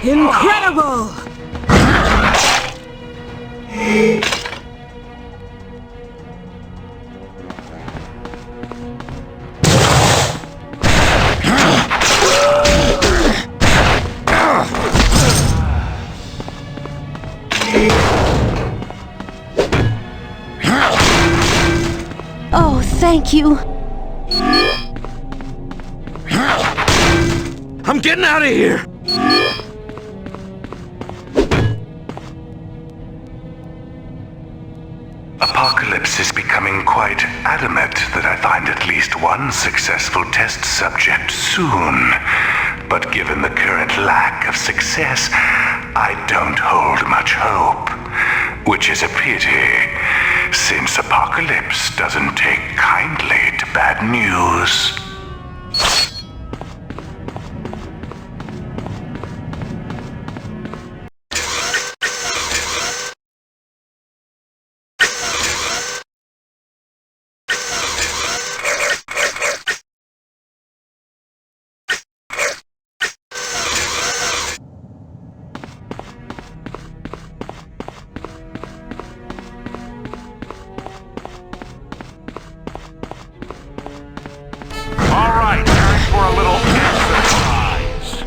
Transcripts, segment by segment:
Incredible! Oh, thank you. I'm getting out of here! Apocalypse is becoming quite adamant that I find at least one successful test subject soon. But given the current lack of success, I don't hold much hope. Which is a pity, since Apocalypse doesn't take kindly to bad news. All right, time for a little exercise.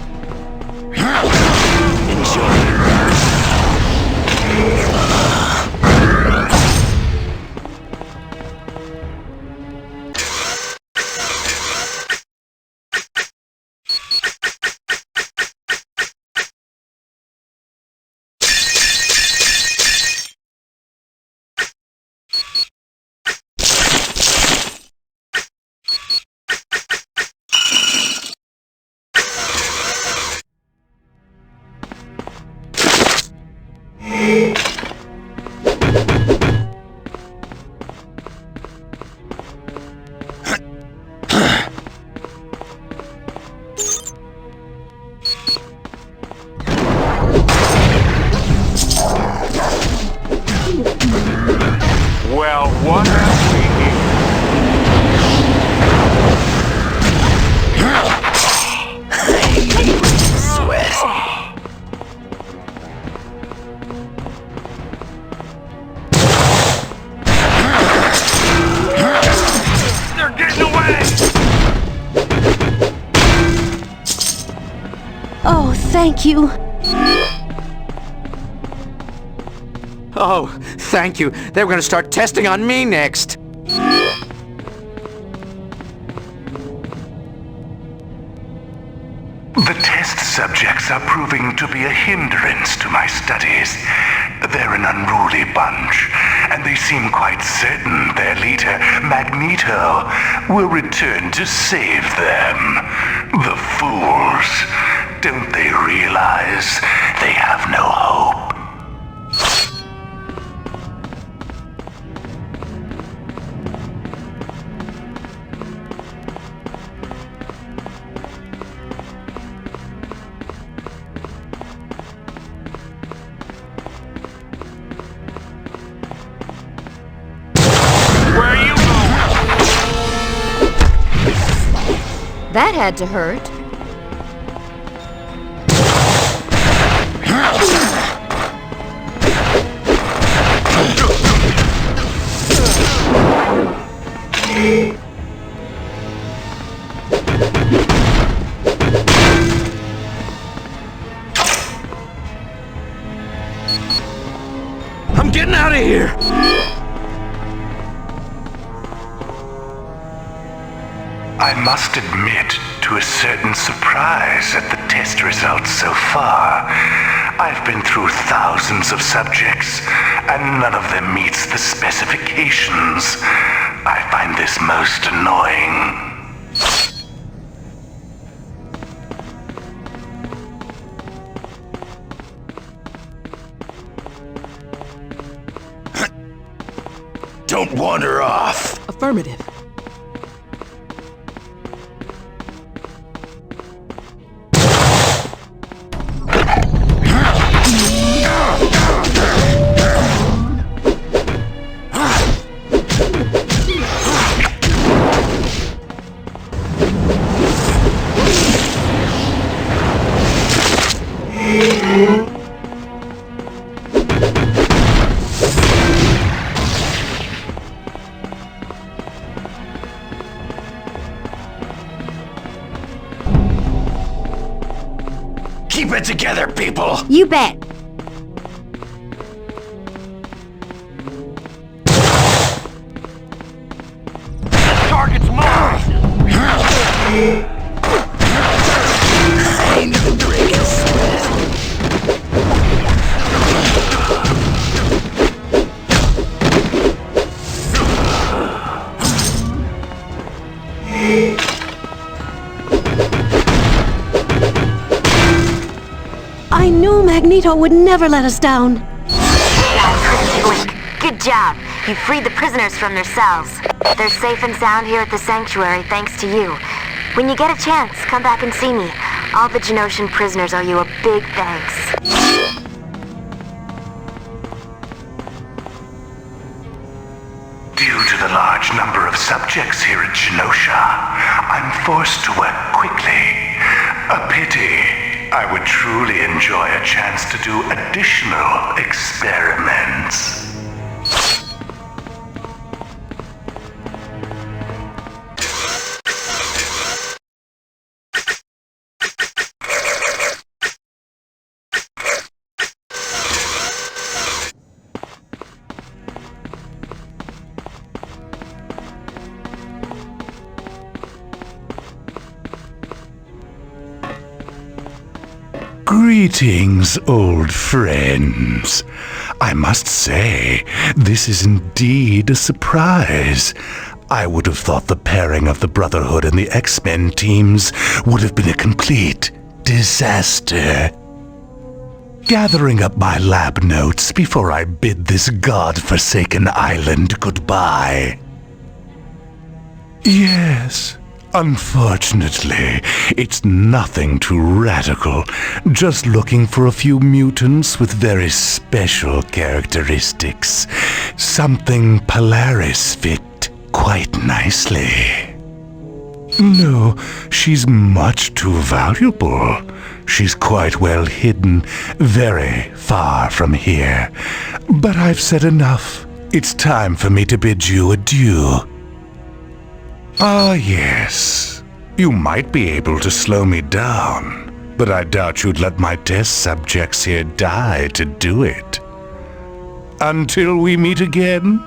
Well, what have we Sweat. They're getting away! Oh, thank you. Oh, thank you. They were gonna start testing on me next. The test subjects are proving to be a hindrance to my studies. They're an unruly bunch, and they seem quite certain their leader, Magneto, will return to save them. The fools! Don't they realize they have no hope? Where are you going? That had to hurt. I'm getting out of here! I must admit to a certain surprise at the test results so far. I've been through thousands of subjects, and none of them meets the specifications. I find this most annoying. Don't wander off. Affirmative. Keep it together, people! You bet. Target's mine! Ain't no break a sweat. I knew Magneto would never let us down. Quick. Good job. You freed the prisoners from their cells. They're safe and sound here at the sanctuary thanks to you. When you get a chance, come back and see me. All the Genosian prisoners owe you a big thanks. Due to the large number of subjects here at Genosha, I'm forced to work quickly. A pity. I would truly enjoy a chance to do additional experiments. Greetings, old friends. I must say, this is indeed a surprise. I would have thought the pairing of the Brotherhood and the X-Men teams would have been a complete disaster. Gathering up my lab notes before I bid this god-forsaken island goodbye. Yes. Unfortunately, it's nothing too radical, just looking for a few mutants with very special characteristics. Something Polaris fit quite nicely. No, she's much too valuable. She's quite well hidden, very far from here. But I've said enough. It's time for me to bid you adieu. Ah, yes. You might be able to slow me down, but I doubt you'd let my test subjects here die to do it. Until we meet again?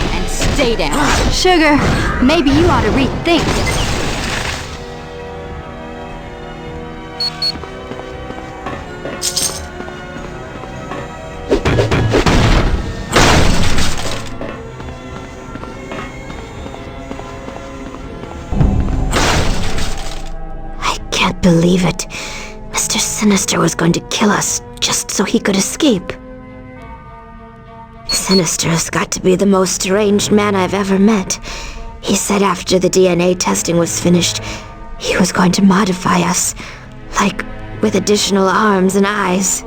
And stay down. Sugar, maybe you ought to rethink. Believe it. Mr. Sinister was going to kill us just so he could escape. Sinister has got to be the most deranged man I've ever met. He said after the DNA testing was finished, he was going to modify us, like with additional arms and eyes.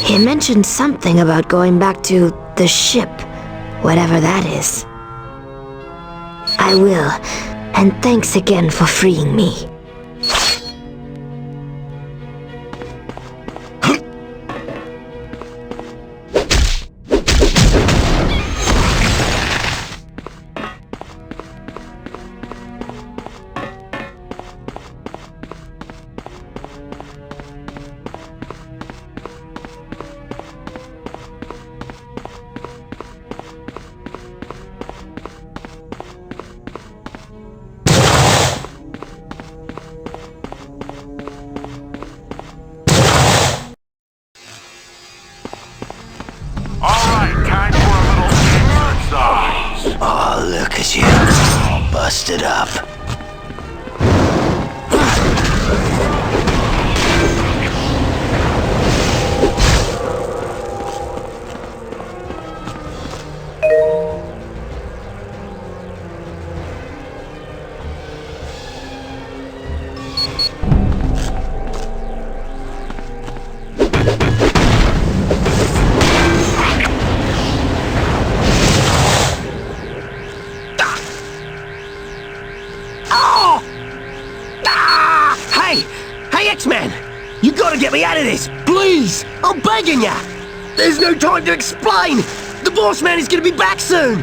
He mentioned something about going back to the ship, whatever that is. I will. And thanks again for freeing me. Oh, look at you, all busted up. me out of this, please! I'm begging ya! There's no time to explain! The boss man is gonna be back soon!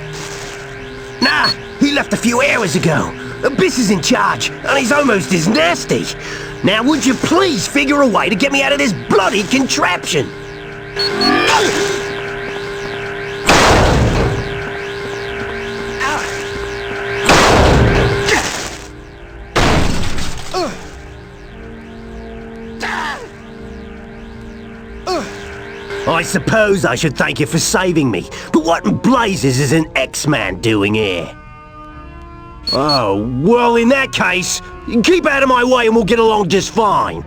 Nah, he left a few hours ago. Abyss is in charge, and he's almost as nasty. Now would you please figure a way to get me out of this bloody contraption? I suppose I should thank you for saving me, but what in blazes is an X-Man doing here? Oh, well in that case, keep out of my way and we'll get along just fine.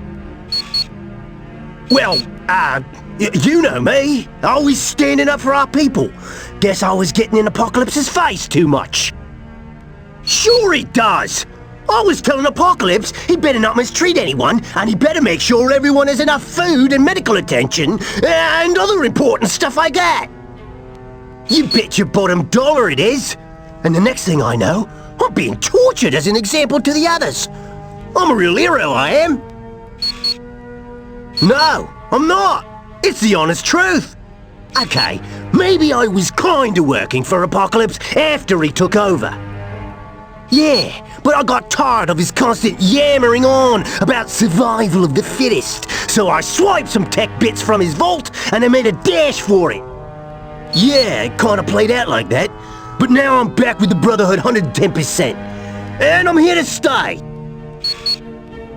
Well, you know me, always standing up for our people. Guess I was getting in Apocalypse's face too much. Sure he does! I was telling Apocalypse he better not mistreat anyone, and he better make sure everyone has enough food and medical attention, and other important stuff like that. You bet your bottom dollar it is. And the next thing I know, I'm being tortured as an example to the others. I'm a real hero, I am. No, I'm not. It's the honest truth. Okay, maybe I was kinda working for Apocalypse after he took over. Yeah, but I got tired of his constant yammering on about survival of the fittest, so I swiped some tech bits from his vault and I made a dash for it. Yeah, it kinda played out like that, but now I'm back with the Brotherhood 110%, and I'm here to stay.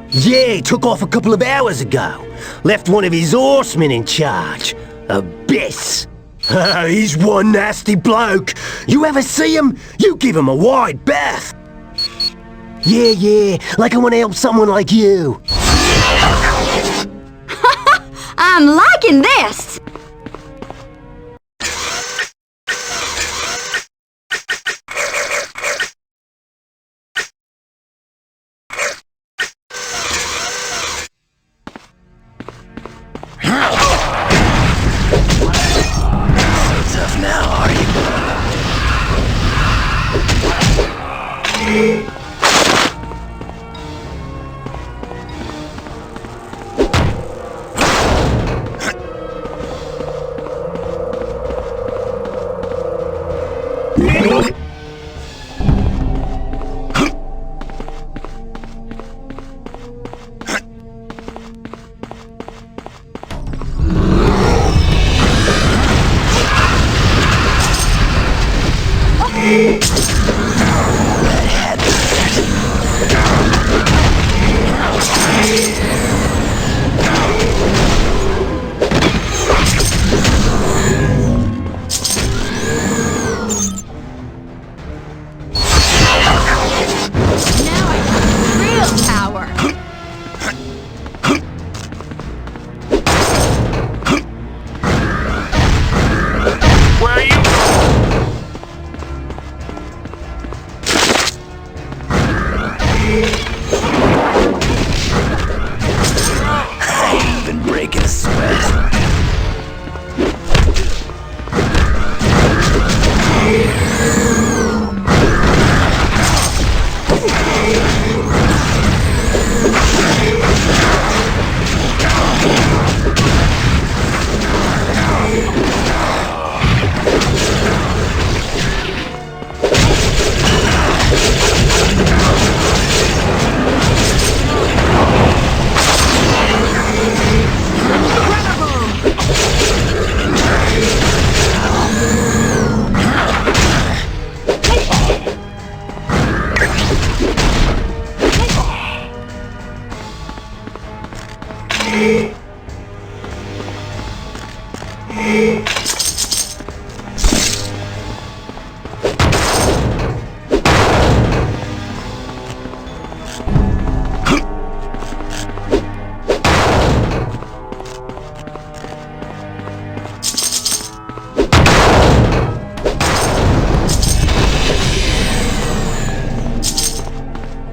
Yeah, he took off a couple of hours ago, left one of his horsemen in charge, Abyss. He's one nasty bloke. You ever see him? You give him a wide berth. Yeah, like I want to help someone like you. I'm liking this! Tough now, are you?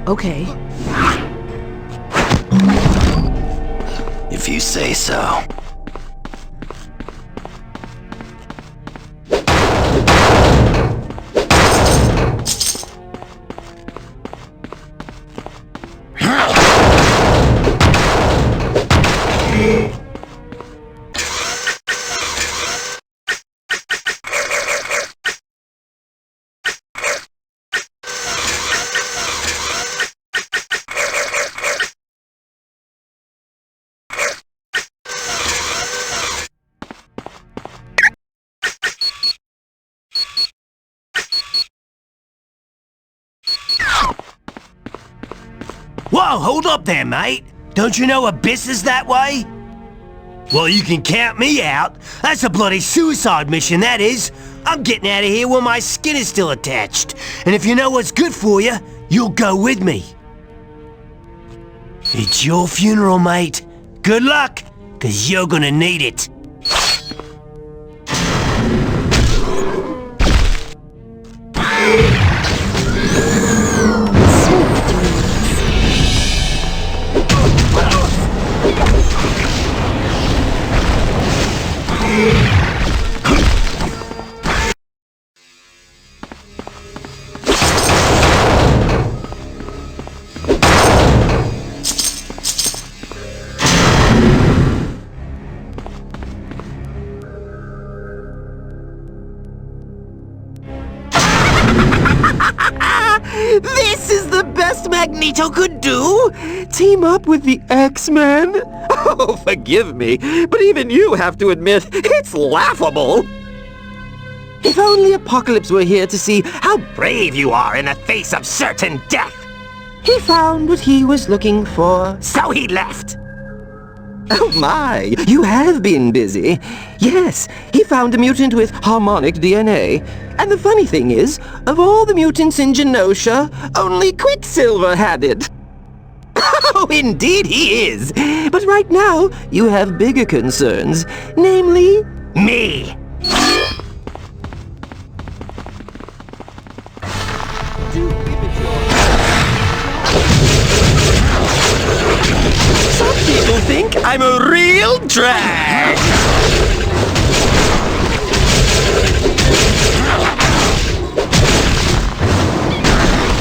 Okay. If you say so. Whoa, hold up there, mate. Don't you know Abyss is that way? Well, you can count me out. That's a bloody suicide mission, that is. I'm getting out of here while my skin is still attached. And if you know what's good for you, you'll go with me. It's your funeral, mate. Good luck, 'cause you're gonna need it. This is the best Magneto could do! Team up with the X-Men? Oh, forgive me, but even you have to admit, it's laughable! If only Apocalypse were here to see how brave you are in the face of certain death! He found what he was looking for, so he left! Oh my, you have been busy. Yes, he found a mutant with harmonic DNA. And the funny thing is, of all the mutants in Genosha, only Quicksilver had it. Oh, indeed he is. But right now, you have bigger concerns, namely, me. Some people think I'm a real drag.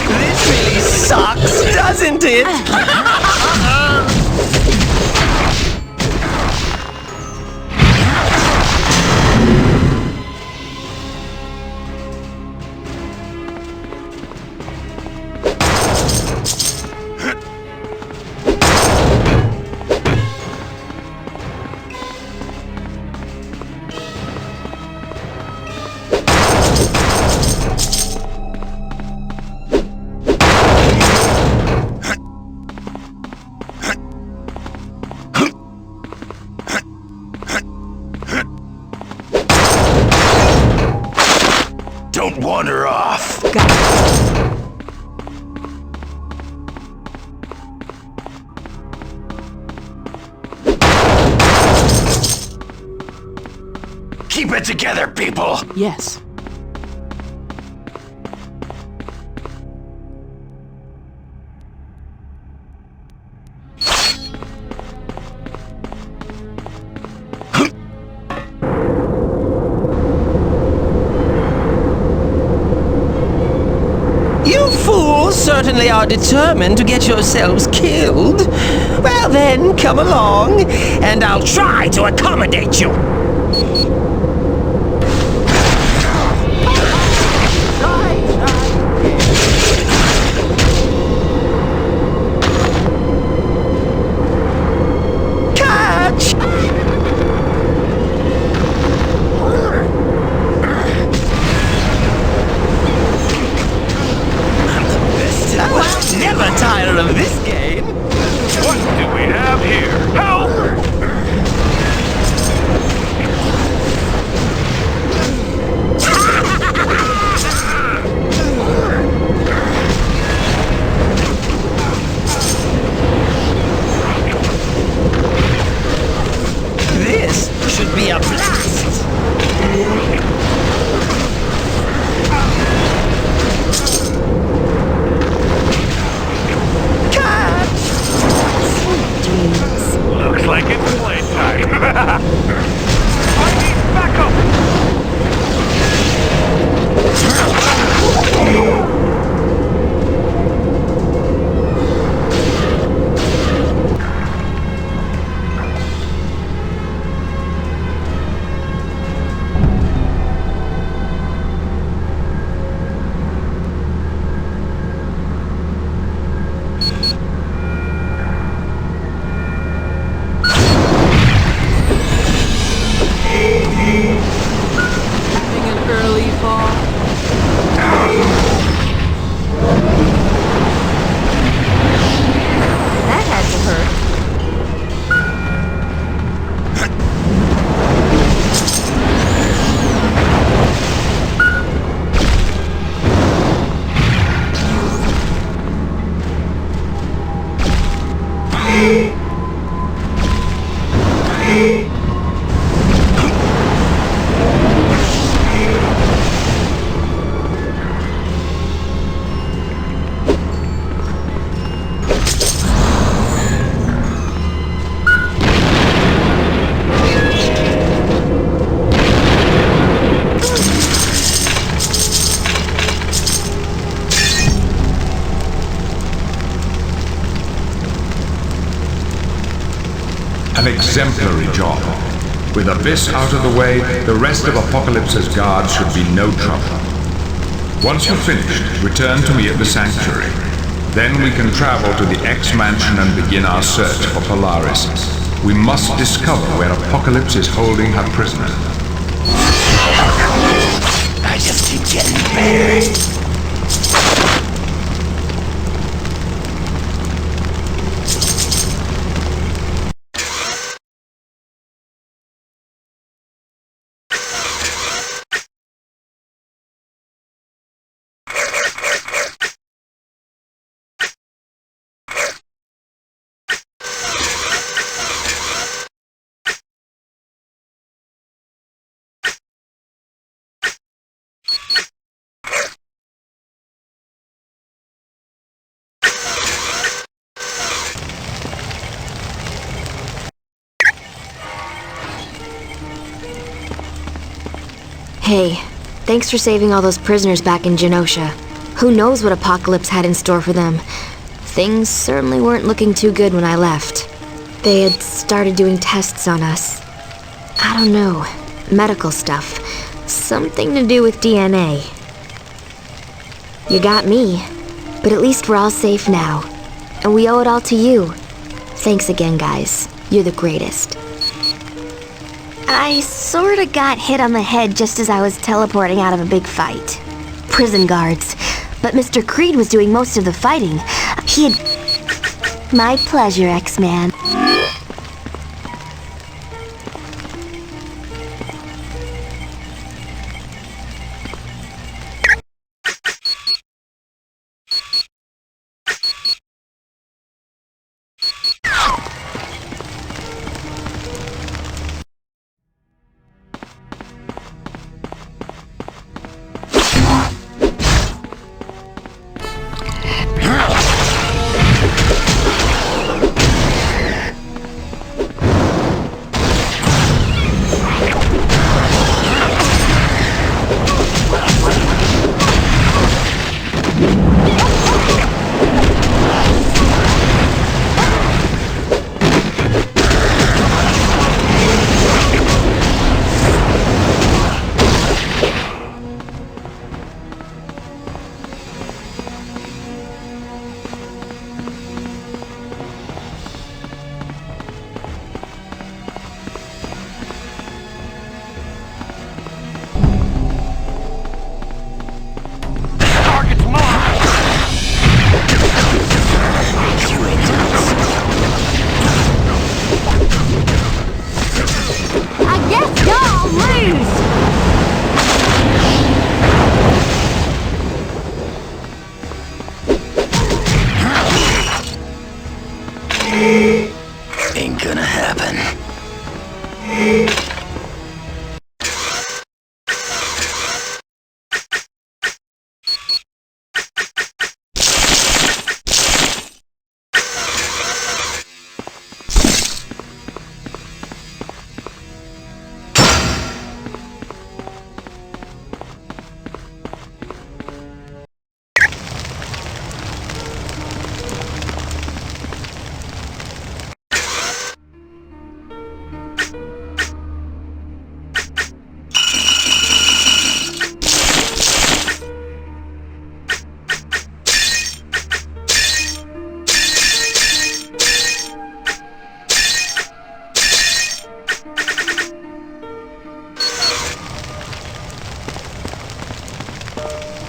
This really sucks, doesn't it? Don't wander off. Keep it together, people! Yes. You fools certainly are determined to get yourselves killed. Well then, come along, and I'll try to accommodate you. Catch! I'll never tire of this game. What do we have here? Help! An exemplary job. With Abyss out of the way, the rest of Apocalypse's guards should be no trouble. Once you've finished, return to me at the Sanctuary. Then we can travel to the X-Mansion and begin our search for Polaris. We must discover where Apocalypse is holding her prisoner. I just keep getting better. Hey, thanks for saving all those prisoners back in Genosha. Who knows what Apocalypse had in store for them? Things certainly weren't looking too good when I left. They had started doing tests on us. I don't know, medical stuff. Something to do with DNA. You got me, but at least we're all safe now. And we owe it all to you. Thanks again, guys. You're the greatest. I sorta got hit on the head just as I was teleporting out of a big fight. Prison guards. But Mr. Creed was doing most of the fighting. He had... My pleasure, X-Man. Ain't gonna happen.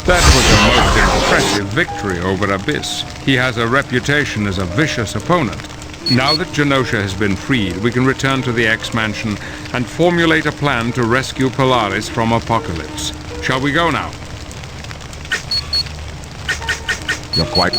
That was a most impressive victory over Abyss. He has a reputation as a vicious opponent. Now that Genosha has been freed, we can return to the X-Mansion and formulate a plan to rescue Polaris from Apocalypse. Shall we go now? You're quite...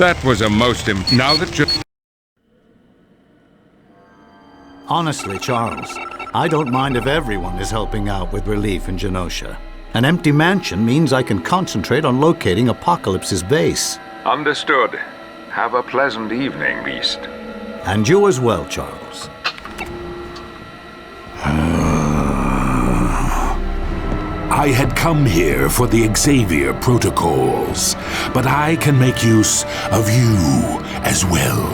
That was a most now that you... Honestly, Charles, I don't mind if everyone is helping out with relief in Genosha. An empty mansion means I can concentrate on locating Apocalypse's base. Understood. Have a pleasant evening, Beast. And you as well, Charles. I had come here for the Xavier protocols, but I can make use of you as well.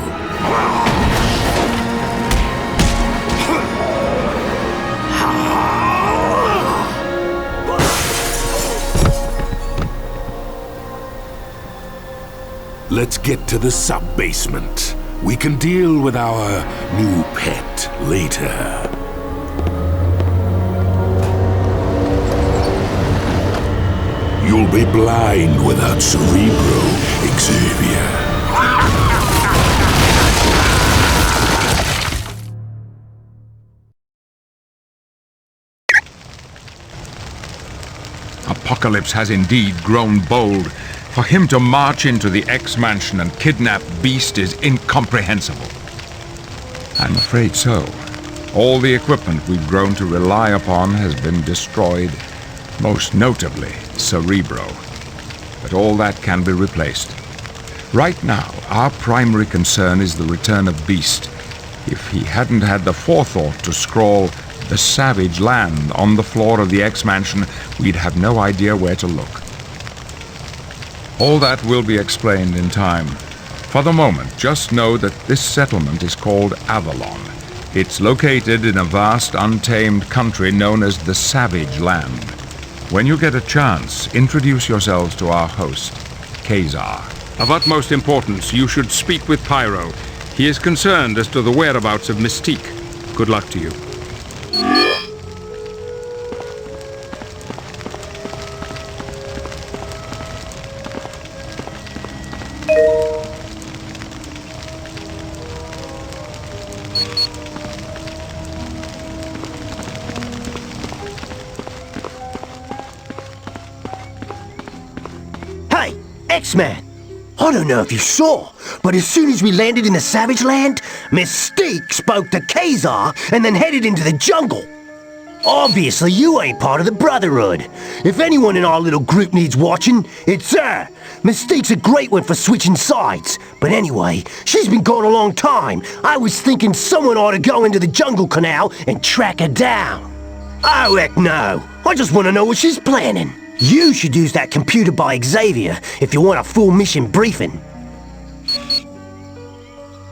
Let's get to the sub-basement. We can deal with our new pet later. You'll be blind without Cerebro, Xavier. Apocalypse has indeed grown bold. For him to march into the X-Mansion and kidnap Beast is incomprehensible. I'm afraid so. All the equipment we've grown to rely upon has been destroyed, most notably Cerebro. But all that can be replaced. Right now, our primary concern is the return of Beast. If he hadn't had the forethought to scrawl "The Savage Land" on the floor of the X-Mansion, we'd have no idea where to look. All that will be explained in time. For the moment, just know that this settlement is called Avalon. It's located in a vast, untamed country known as the Savage Land. When you get a chance, introduce yourselves to our host, Kazar. Of utmost importance, you should speak with Pyro. He is concerned as to the whereabouts of Mystique. Good luck to you. X-Man! I don't know if you saw, but as soon as we landed in the Savage Land, Mystique spoke to Kazar and then headed into the jungle. Obviously, you ain't part of the Brotherhood. If anyone in our little group needs watching, it's her. Mystique's a great one for switching sides. But anyway, she's been gone a long time. I was thinking someone ought to go into the jungle canal and track her down. Oh, heck no. I just want to know what she's planning. You should use that computer by Xavier if you want a full mission briefing.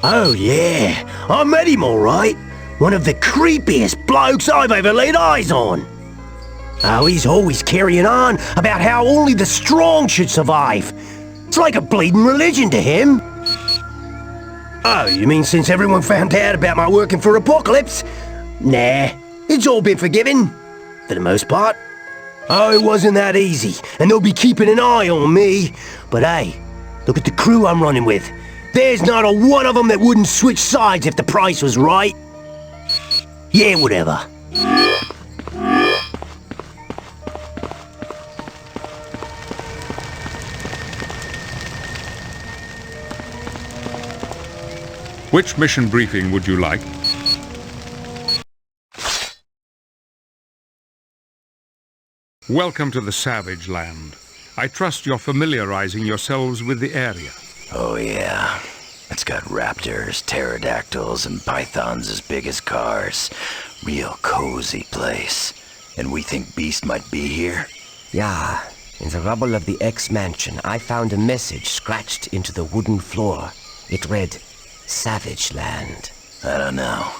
Oh yeah, I met him all right. One of the creepiest blokes I've ever laid eyes on. Oh, he's always carrying on about how only the strong should survive. It's like a bleeding religion to him. Oh, you mean since everyone found out about my working for Apocalypse? Nah, it's all been forgiven, for the most part. Oh, it wasn't that easy, and they'll be keeping an eye on me. But hey, look at the crew I'm running with. There's not a one of them that wouldn't switch sides if the price was right. Yeah, whatever. Which mission briefing would you like? Welcome to the Savage Land. I trust you're familiarizing yourselves with the area. Oh yeah. It's got raptors, pterodactyls, and pythons as big as cars. Real cozy place. And we think Beast might be here? Yeah. In the rubble of the X-Mansion, I found a message scratched into the wooden floor. It read, Savage Land. I don't know.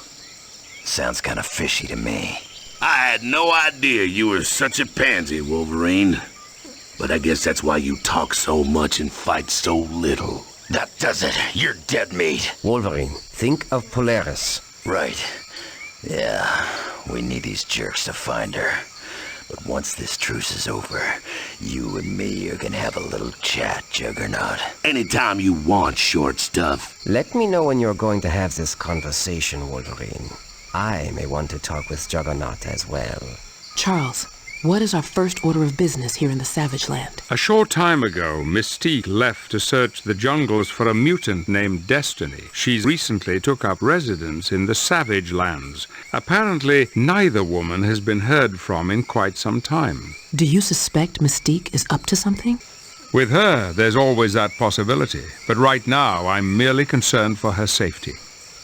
Sounds kind of fishy to me. I had no idea you were such a pansy, Wolverine. But I guess that's why you talk so much and fight so little. That does it. You're dead meat. Wolverine, think of Polaris. Right. Yeah, we need these jerks to find her. But once this truce is over, you and me are gonna have a little chat, Juggernaut. Anytime you want, short stuff. Let me know when you're going to have this conversation, Wolverine. I may want to talk with Juggernaut as well. Charles, What is our first order of business here in the Savage Land? A short time ago, Mystique left to search the jungles for a mutant named Destiny. She recently took up residence in the Savage Lands. Apparently, neither woman has been heard from in quite some time. Do you suspect Mystique is up to something? With her, there's always that possibility, but right now I'm merely concerned for her safety.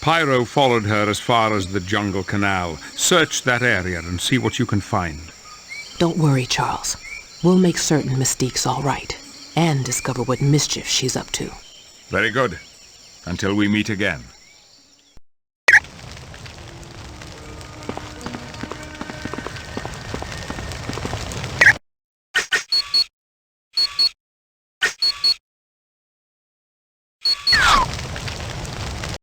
Pyro followed her as far as the jungle canal. Search that area and see what you can find. Don't worry, Charles. We'll make certain Mystique's all right, and discover what mischief she's up to. Very good. Until we meet again.